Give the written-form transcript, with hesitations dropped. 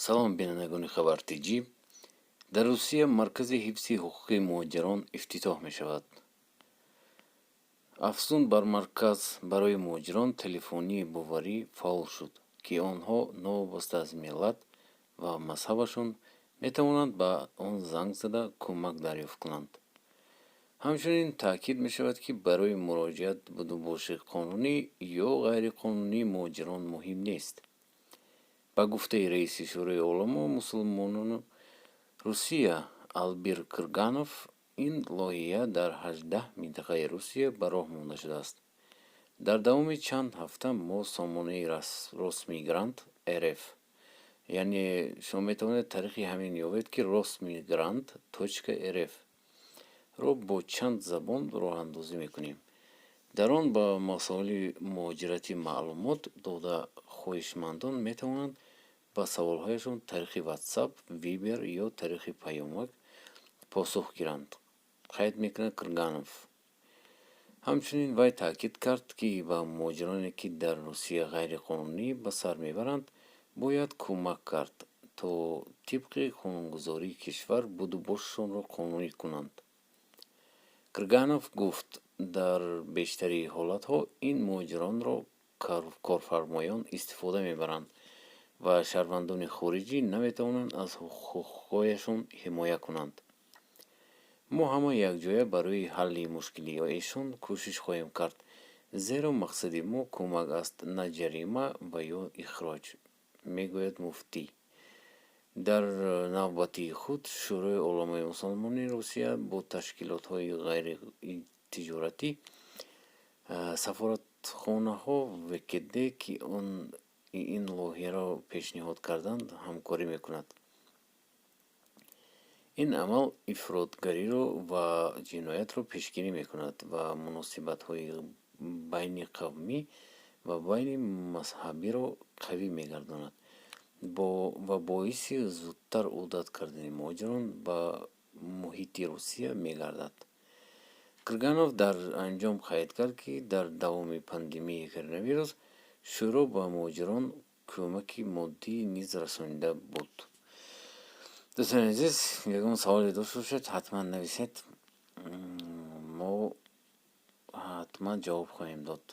салом бинандагони хабар-тиҷӣ. дар Русия маркази ҳифзи ҳуқуқи муҳоҷирон ифтитоҳ мешавад. афзун бар марказ барои муҳоҷирон телефонии боварӣ фаъол шуд, ки онҳо новобаста аз миллат ва мазҳабашон метавонанд ба он занг зада кӯмак дарёфт кунанд. ҳамчунин таъкид мешавад, ки барои муроҷиат будубоши қонунӣ ё ғайриқонунии муҳоҷирон муҳим нест. ба гуфтаи раиси шӯрои ulaмо мусулмонони Русия Албир Кырганов, ин лоиҳа дар 18 минтақаи Русия ба роҳ монда шудааст. дар давоми чанд ҳафта мо сомонаи Росмигрант РФ, яъне шумо метавонед тариқи ҳамин ёбед, ки rosmigrant.rf ро бо чанд забон роҳандозӣ мекунем. дар он ба масоили муҳоҷиратӣ маълумот дода хоҳишмандон метавонанд ба саволҳояшон тариқи WhatsApp, Viber ё тариқи паёмак посух гиранд, қайд мекунад Кырганов. ҳамчунин вай таъкид кард, ки ба муҳоҷироне, ки дар Русия ғайриқонунӣ ба сар мебаранд, бояд кӯмак кард, то тибқи қонунгузории кишвар будубошашонро қонунӣ кунанд. Кырганов гуфт, дар бештари ҳолатҳо ин муҳоҷиронро корфармоён истифода мебаранд ва шаҳрвандони хориҷӣ наметавонанд аз ҳуқуқҳояшон ҳимоя кунанд. мо ҳама якҷоя барои ҳалли мушкилиҳояшон кӯшиш хоҳем кард, зеро мақсади мо кӯмак аст, на ҷарима ва ё ихроҷ, мегӯяд муфтӣ. дар навбати худ шӯрои уламои мусулмони Русия бо ташкилотҳои ғайритиҷоратӣ, сафоратхонаҳо ВКД, ки ин лоиҳаро пешниҳод карданд, ҳамкорӣ мекунад. ин амал ифротгариро ва ҷиноятро пешгирӣ мекунад ва муносибатҳои байни қавмӣ ва байни мазҳабиро қавӣ мегардонад ва боиси зудтар удат кардани муҳоҷирон ба муҳити Русия мегардад. Кырганов дар анҷом қайд кард, ки дар давоми пандемияи коронавирус шӯро ба муҳоҷирон кӯмаки моддӣ низ расонида буд. дӯстони азиз, ягон саволе дошта бошед, ҳатман нависед, мо ҳатман ҷавоб хоҳем дод.